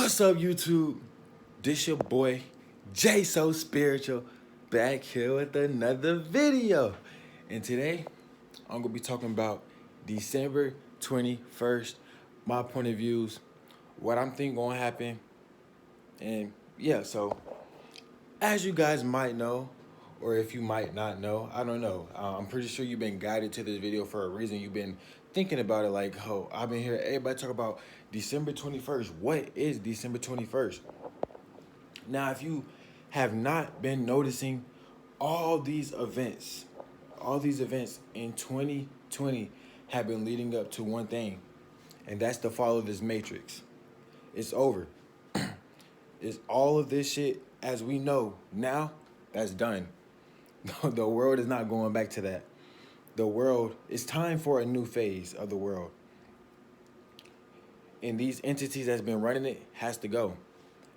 What's up, YouTube? This your boy, Jay So Spiritual, back here with another video. And today, I'm gonna be talking about December 21st, my point of views, what I'm thinking gonna happen, and yeah, so as you guys might know, or if you might not know, I don't know. I'm pretty sure you've been guided to this video for a reason. You've been thinking about it like, oh, I've been hearing everybody talk about December 21st. What is December 21st? Now, if you have not been noticing all these events in 2020 have been leading up to one thing, and that's to follow this matrix. It's over. It's all of this shit as we know now, that's done. The world is not going back to that. The world, it's time for a new phase of the world. And these entities that's been running it has to go.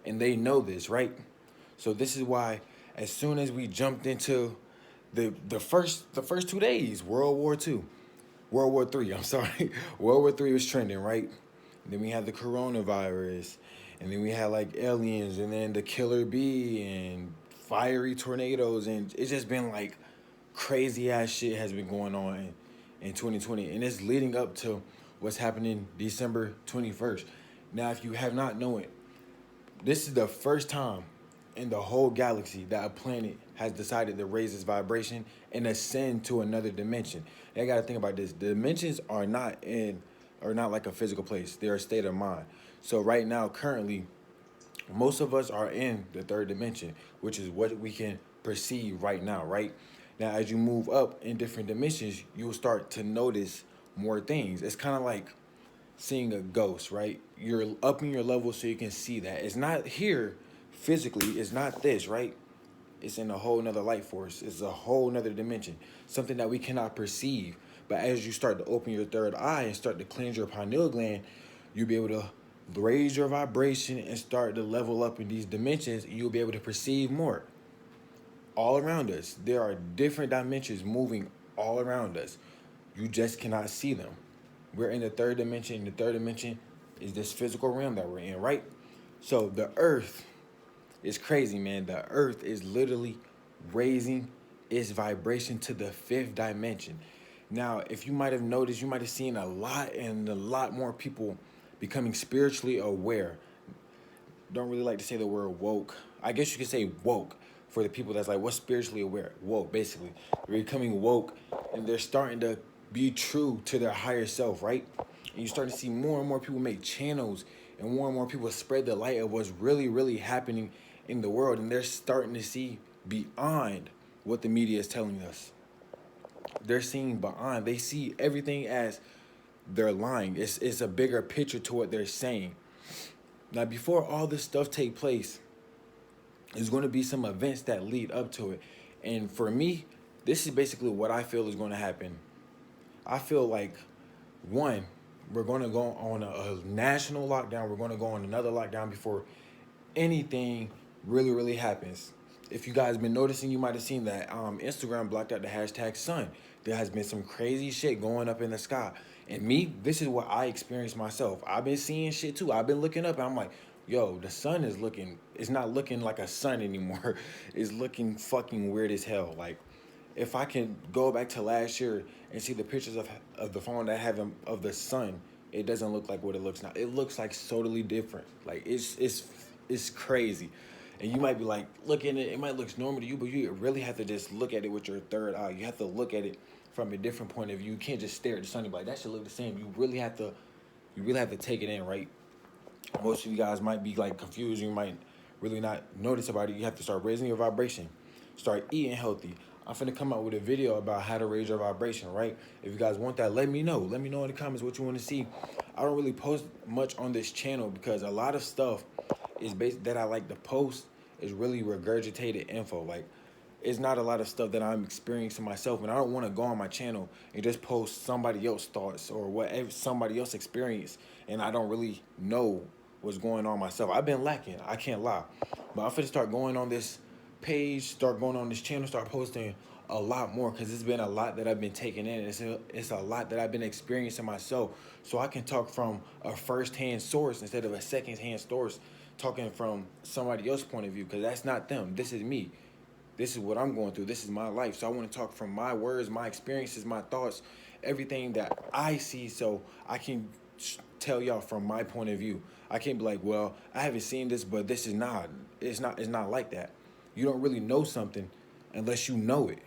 And they know this, right? So this is why as soon as we jumped into the first 2 days, World War Three, I'm sorry. World War Three was trending, right? And then we had the coronavirus, and then we had like aliens, and then the killer bee and fiery tornadoes, and it's just been like crazy ass shit has been going on in 2020, and it's leading up to what's happening December 21st. Now, if you have not known it, this is the first time in the whole galaxy that a planet has decided to raise its vibration and ascend to another dimension. You gotta think about this. The dimensions are not like a physical place. They're a state of mind. So right now, currently, most of us are in the third dimension, which is what we can perceive right now, right? Now, as you move up in different dimensions, you'll start to notice more things. It's kind of like seeing a ghost, right? You're upping your level so you can see that. It's not here physically, it's not this, right? It's in a whole nother light force. It's a whole nother dimension, something that we cannot perceive. But as you start to open your third eye and start to cleanse your pineal gland, you'll be able to raise your vibration and start to level up in these dimensions, and you'll be able to perceive more. All around us, there are different dimensions moving all around us. You just cannot see them. We're in the third dimension. The third dimension is this physical realm that we're in, right? So the earth is crazy, man. The earth is literally raising its vibration to the fifth dimension. Now, if you might have noticed, you might have seen a lot more people becoming spiritually aware. Don't really like to say the word woke. I guess you could say woke for the people that's like, what's spiritually aware? Woke, basically. They're becoming woke, and they're starting to be true to their higher self, right? And you start to see more and more people make channels, and more people spread the light of what's really happening in the world, and they're starting to see beyond what the media is telling us. They're seeing beyond. They see everything as they're lying. It's a bigger picture to what they're saying. Now, before all this stuff take place, there's going to be some events that lead up to it. And for me, this is basically what I feel is going to happen. I feel like, one, we're going to go on a national lockdown. We're going to go on another lockdown before anything really happens. If you guys been noticing, you might have seen that Instagram blocked out the hashtag sun. There has been some crazy shit going up in the sky. And me, this is what I experienced myself. I've been seeing shit too. I've been looking up and I'm like, yo, the sun is it's not looking like a sun anymore. It's looking fucking weird as hell. Like, if I can go back to last year and see the pictures of the phone that I have of the sun, it doesn't look like what it looks now. It looks like totally different. Like, it's crazy. And you might be like, looking at it, it might look normal to you, but you really have to just look at it with your third eye. You have to look at it from a different point of view. You can't just stare at the sun and be like, that should look the same. You really have to take it in, right? Most of you guys might be like confused. You might really not notice about it. You have to start raising your vibration. Start eating healthy. I'm finna come out with a video about how to raise your vibration, right? If you guys want that, let me know. Let me know in the comments what you want to see. I don't really post much on this channel because a lot of stuff is that I like to post is really regurgitated info. Like, it's not a lot of stuff that I'm experiencing myself, and I don't want to go on my channel and just post somebody else's thoughts or whatever somebody else experienced, and I don't really know what's going on myself. I've been lacking, I can't lie. But I'm finna start going on this page, start going on this channel, start posting a lot more because it's been a lot that I've been taking in. It's a lot that I've been experiencing myself. So I can talk from a first-hand source instead of a second-hand source, talking from somebody else's point of view because that's not them. This is me. This is what I'm going through. This is my life. So I want to talk from my words, my experiences, my thoughts, everything that I see so I can tell y'all from my point of view. I can't be like, well, I haven't seen this, but this is not. It's not like that. You don't really know something unless you know it,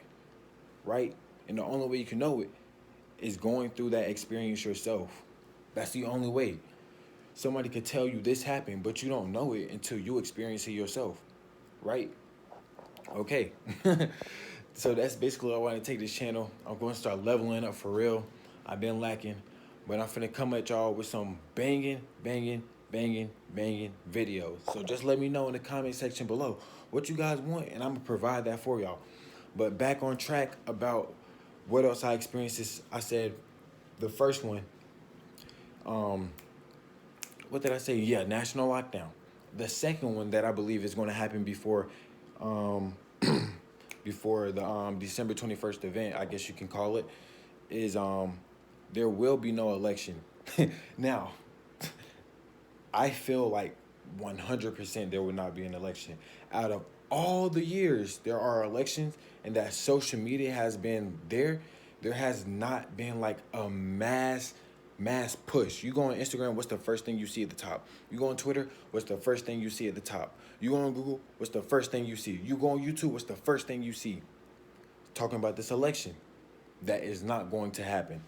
right? And the only way you can know it is going through that experience yourself. That's the only way. Somebody could tell you this happened, but you don't know it until you experience it yourself, right? Okay. So that's basically why I want to take this channel. I'm going to start leveling up for real. I've been lacking, but I'm finna come at y'all with some banging, banging, banging, banging videos. So just let me know in the comment section below what you guys want, and I'm gonna provide that for y'all. But back on track about what else I experienced. This I said the first one. What did I say? Yeah, national lockdown. The second one that I believe is going to happen before, before the December 21st event, I guess you can call it, is there will be no election. Now, I feel like 100% there will not be an election. Out of all the years there are elections and that social media has been there, there has not been like a mass push. You go on Instagram, what's the first thing you see at the top? You go on Twitter, what's the first thing you see at the top? You go on Google, what's the first thing you see? You go on YouTube, what's the first thing you see? Talking about this election. That is not going to happen.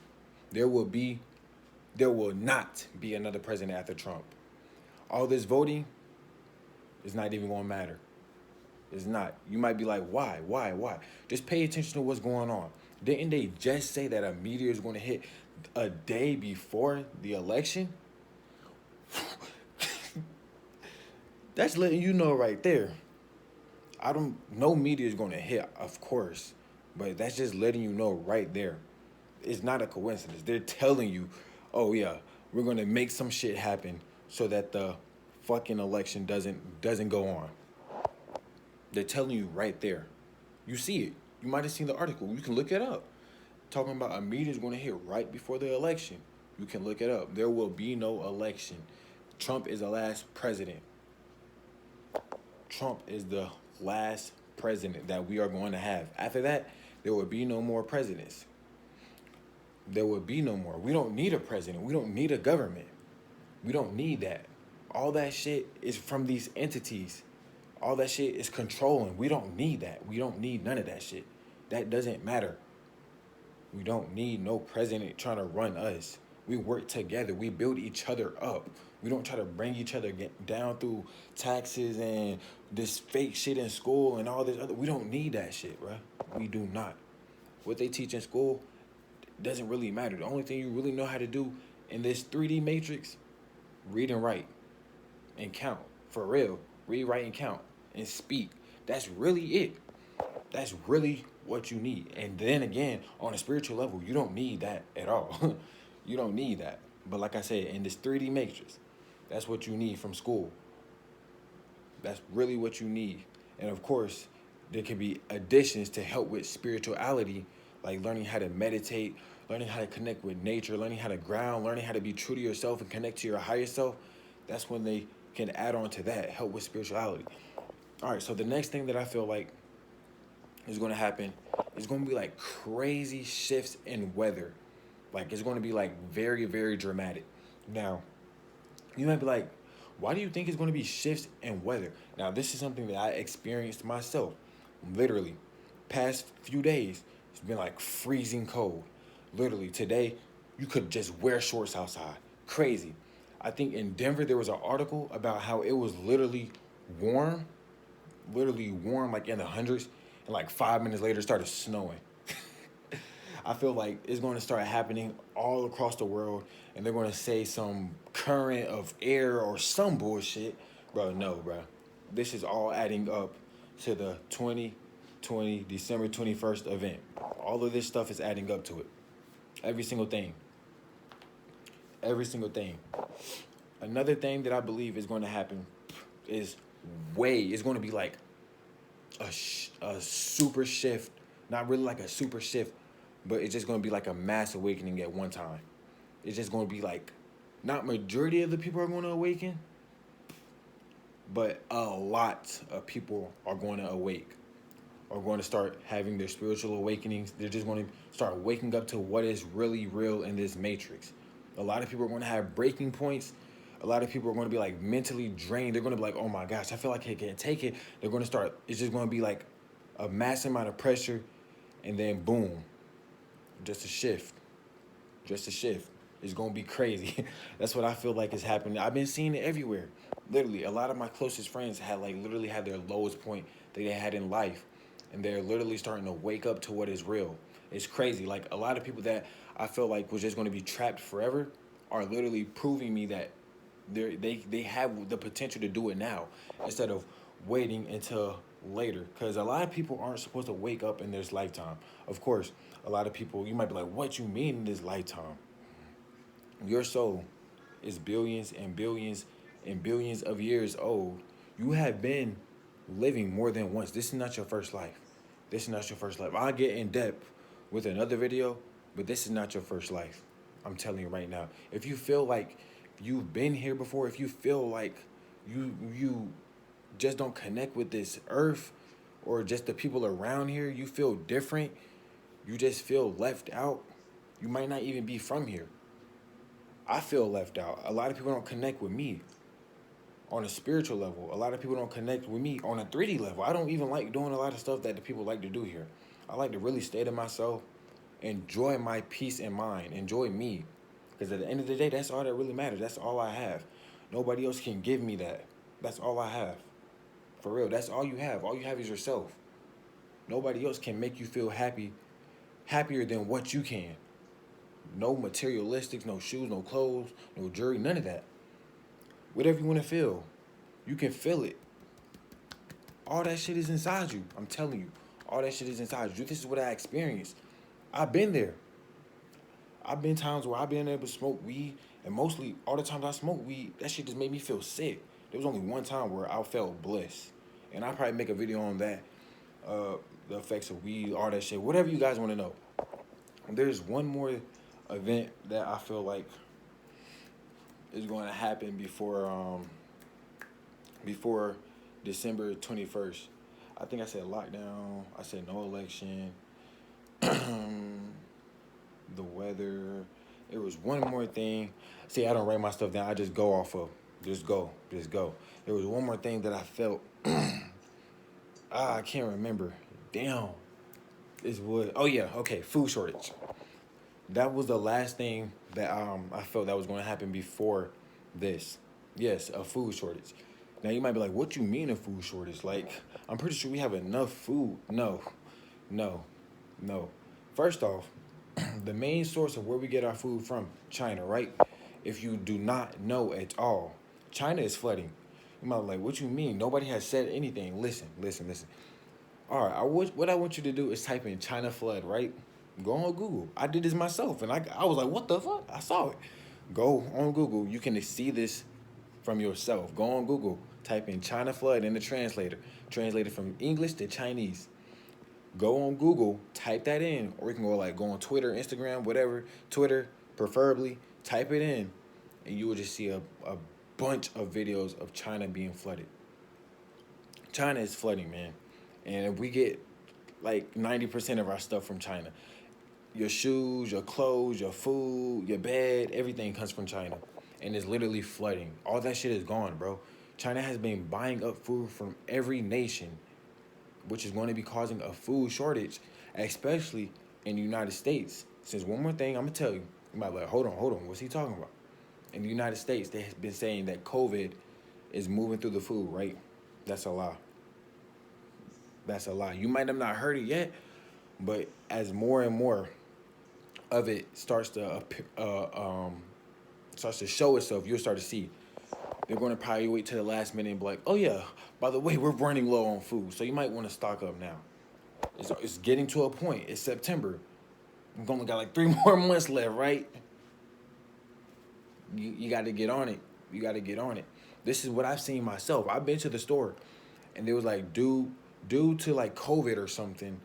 There will not be another president after Trump. All this voting is not even going to matter. It's not. You might be like, why? Just pay attention to what's going on. Didn't they just say that a meteor is going to hit a day before the election? That's letting you know right there. No meteor is going to hit, of course, but that's just letting you know right there. It's not a coincidence. They're telling you, oh yeah, we're going to make some shit happen so that the fucking election doesn't go on. They're telling you right there. You see it. You might have seen the article. You can look it up. Talking about a meteor is going to hit right before the election. You can look it up. There will be no election. Trump is the last president. Trump is the last president that we are going to have. After that, there will be no more presidents. There will be no more. We don't need a president. We don't need a government. We don't need that. All that shit is from these entities. All that shit is controlling. We don't need that. We don't need none of that shit. That doesn't matter. We don't need no president trying to run us. We work together. We build each other up. We don't try to bring each other down through taxes and this fake shit in school and all this other. We don't need that shit, bro. We do not. What they teach in school doesn't really matter. The only thing you really know how to do in this 3D matrix, read and write and count. For real. Read, write, and count and speak. That's really it. That's really what you need. And then again, on a spiritual level, you don't need that at all. You don't need that. But like I said, in this 3D matrix, that's what you need from school. That's really what you need. And of course, there can be additions to help with spirituality, like learning how to meditate, learning how to connect with nature, learning how to ground, learning how to be true to yourself and connect to your higher self. That's when they can add on to that, help with spirituality. All right, so the next thing that I feel like is going to happen is going to be like crazy shifts in weather. Like it's going to be like very, very dramatic. Now, you might be like, why do you think it's going to be shifts in weather? Now, this is something that I experienced myself. Literally, past few days, it's been like freezing cold. Literally, today, you could just wear shorts outside. Crazy. I think in Denver, there was an article about how it was literally warm like in the hundreds, and like 5 minutes later, it started snowing. I feel like it's going to start happening all across the world, and they're going to say some current of air or some bullshit. Bro, no, bro. This is all adding up to the 2020 December 21st event. All of this stuff is adding up to it. Every single thing. Every single thing. Another thing that I believe is going to happen is it's going to be like a super shift Not really like a super shift, but it's just gonna be like a mass awakening at one time. It's just gonna be like, not majority of the people are gonna awaken, but a lot of people are going to awake, are going to start having their spiritual awakenings. They're just going to start waking up to what is really real in this matrix. A lot of people are going to have breaking points. A lot of people are going to be like mentally drained. They're going to be like, oh my gosh, I feel like I can't take it. They're going to start, it's just going to be like a massive amount of pressure, and then boom, just a shift. Just a shift. It's gonna be crazy. That's what I feel like is happening. I've been seeing it everywhere. Literally, a lot of my closest friends had like literally had their lowest point that they had in life, and they're literally starting to wake up to what is real. It's crazy. Like a lot of people that I feel like was just gonna be trapped forever are literally proving me that they have the potential to do it now instead of waiting until later. Because a lot of people aren't supposed to wake up in this lifetime. Of course, a lot of people, you might be like, what you mean in this lifetime? Your soul is billions and billions and billions of years old. You have been living more than once. This is not your first life. This is not your first life. I'll get in depth with another video, but this is not your first life. I'm telling you right now. If you feel like you've been here before, if you feel like you just don't connect with this earth or just the people around here, you feel different, you just feel left out, you might not even be from here. I feel left out. A lot of people don't connect with me on a spiritual level. A lot of people don't connect with me on a 3D level. I don't even like doing a lot of stuff that the people like to do here. I like to really stay to myself, enjoy my peace and mind, enjoy me. Because at the end of the day, that's all that really matters. That's all I have. Nobody else can give me that. That's all I have. For real, that's all you have. All you have is yourself. Nobody else can make you feel happy, happier than what you can. No materialistics, no shoes, no clothes, no jewelry, none of that. Whatever you want to feel, you can feel it. All that shit is inside you. I'm telling you. All that shit is inside you. This is what I experienced. I've been there. I've been times where I've been able to smoke weed, and mostly all the times I smoke weed, that shit just made me feel sick. There was only one time where I felt bliss. And I'll probably make a video on that. The effects of weed, all that shit. Whatever you guys want to know. And there's one more event that I feel like is going to happen before December 21st. I think I said lockdown. I said no election. The weather. It was one more thing. See, I don't write my stuff down. I just go off of. Just go. There was one more thing that I felt. I can't remember. Damn. This was. Oh yeah. Okay. Food shortage. That was the last thing that I felt that was going to happen before this. Yes, a food shortage. Now you might be like, what you mean a food shortage? Like, I'm pretty sure we have enough food. No. First off, the main source of where we get our food from, China, right? If you do not know at all, China is flooding. You might be like, what you mean? Nobody has said anything. Listen. All right, what I want you to do is type in China flood, right? Go on Google. I did this myself, and I was like, what the fuck? I saw it. Go on Google. You can see this from yourself. Go on Google. Type in China flood in the translator. Translate it from English to Chinese. Go on Google. Type that in. Or you can go on Twitter, Instagram, whatever. Twitter, preferably. Type it in, and you will just see a bunch of videos of China being flooded. China is flooding, man. And if we get like 90% of our stuff from China, your shoes, your clothes, your food, your bed, everything comes from China. And it's literally flooding. All that shit is gone, bro. China has been buying up food from every nation, which is going to be causing a food shortage, especially in the United States. Since one more thing I'm going to tell you, you might be like, hold on, what's he talking about? In the United States, they have been saying that COVID is moving through the food, right? That's a lie. That's a lie. You might have not heard it yet, but as more and more of it starts to show itself, you'll start to see. They're going to probably wait till the last minute and be like, oh yeah, by the way, we're running low on food, so you might want to stock up now. It's getting to a point. It's September. We've only got like 3 more months left, right? You got to get on it. You got to get on it. This is what I've seen myself. I've been to the store, and they was like, due to like COVID or something,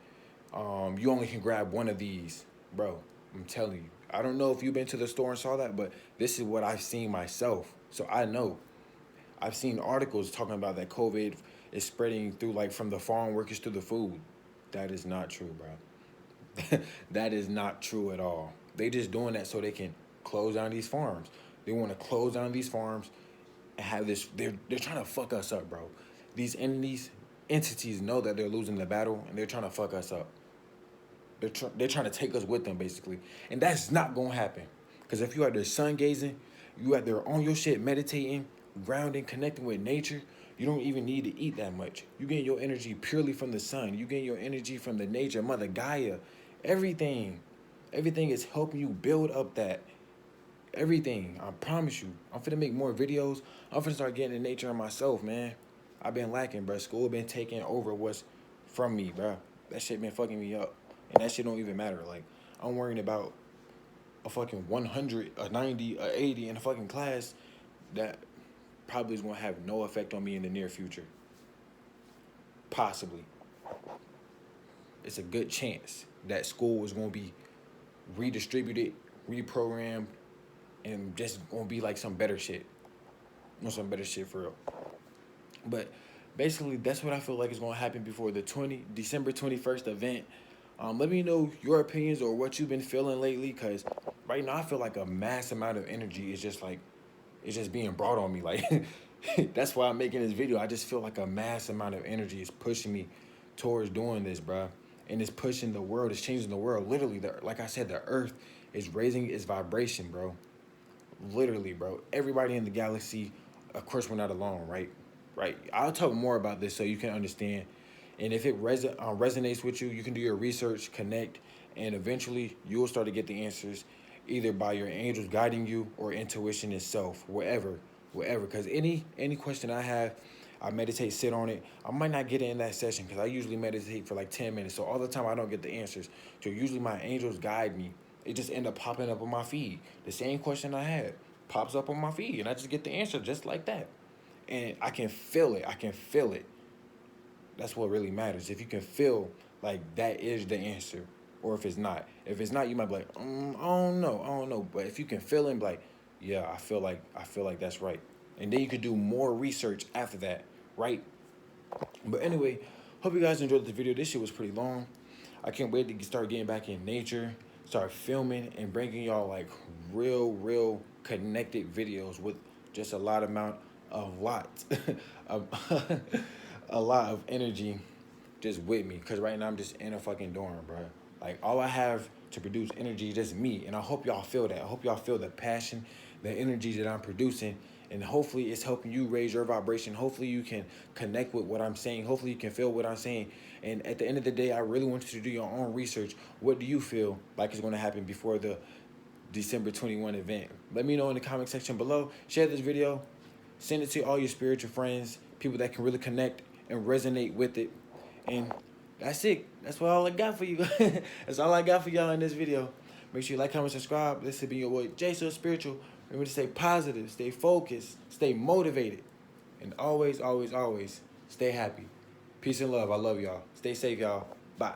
You only can grab one of these, bro. I'm telling you. I don't know if you've been to the store and saw that, but this is what I've seen myself. So I know. I've seen articles talking about that COVID is spreading through, like, from the farm workers to the food. That is not true, bro. That is not true at all. They just doing that so they can close down these farms. They want to close down these farms and have this. They're trying to fuck us up, bro. These entities know that they're losing the battle, and they're trying to fuck us up. They're trying to take us with them, basically, and that's not gonna happen. Cause if you out there sun gazing, you out there on your shit meditating, grounding, connecting with nature, you don't even need to eat that much. You get your energy purely from the sun. You get your energy from the nature, Mother Gaia, everything. Everything is helping you build up that. Everything. I promise you. I'm finna make more videos. I'm finna start getting in nature on myself, man. I've been lacking, bro. School been taking over what's from me, bro. That shit been fucking me up. And that shit don't even matter. Like, I'm worrying about a fucking 100, a 90, a 80 in a fucking class that probably is gonna have no effect on me in the near future. Possibly. It's a good chance that school is gonna be redistributed, reprogrammed, and just gonna be like some better shit. You know, some better shit for real. But basically, that's what I feel like is gonna happen before the December 21st event. Let me know your opinions or what you've been feeling lately, cause right now I feel like a mass amount of energy is just like, it's just being brought on me. Like, that's why I'm making this video. I just feel like a mass amount of energy is pushing me towards doing this, bro. And it's pushing the world. It's changing the world. Literally, like I said, the earth is raising its vibration, bro. Literally, bro. Everybody in the galaxy, of course, we're not alone, right? Right. I'll talk more about this so you can understand. And if it resonates with you, you can do your research, connect, and eventually you'll start to get the answers either by your angels guiding you or intuition itself, wherever. Because any question I have, I meditate, sit on it. I might not get it in that session because I usually meditate for like 10 minutes. So all the time I don't get the answers. So usually my angels guide me. It just end up popping up on my feed. The same question I had pops up on my feed, and I just get the answer just like that. And I can feel it. I can feel it. That's what really matters. If you can feel like that is the answer, or if it's not. If it's not, you might be like, I don't know. But if you can feel it, and be like, yeah, I feel like that's right. And then you could do more research after that, right? But anyway, hope you guys enjoyed the video. This shit was pretty long. I can't wait to start getting back in nature, start filming, and bringing y'all like real connected videos with just a lot of a lot of energy just with me. Cause right now I'm just in a fucking dorm, bro. Like, all I have to produce energy is just me. And I hope y'all feel that. I hope y'all feel the passion, the energy that I'm producing. And hopefully it's helping you raise your vibration. Hopefully you can connect with what I'm saying. Hopefully you can feel what I'm saying. And at the end of the day, I really want you to do your own research. What do you feel like is going to happen before the December 21 event? Let me know in the comment section below. Share this video. Send it to all your spiritual friends, people that can really connect and resonate with it. And that's it. That's all I got for you. That's all I got for y'all in this video. Make sure you like, comment, subscribe. This has been your boy, Jay So Spiritual. Remember to stay positive, stay focused, stay motivated, and always stay happy. Peace and love. I love y'all. Stay safe, y'all. Bye.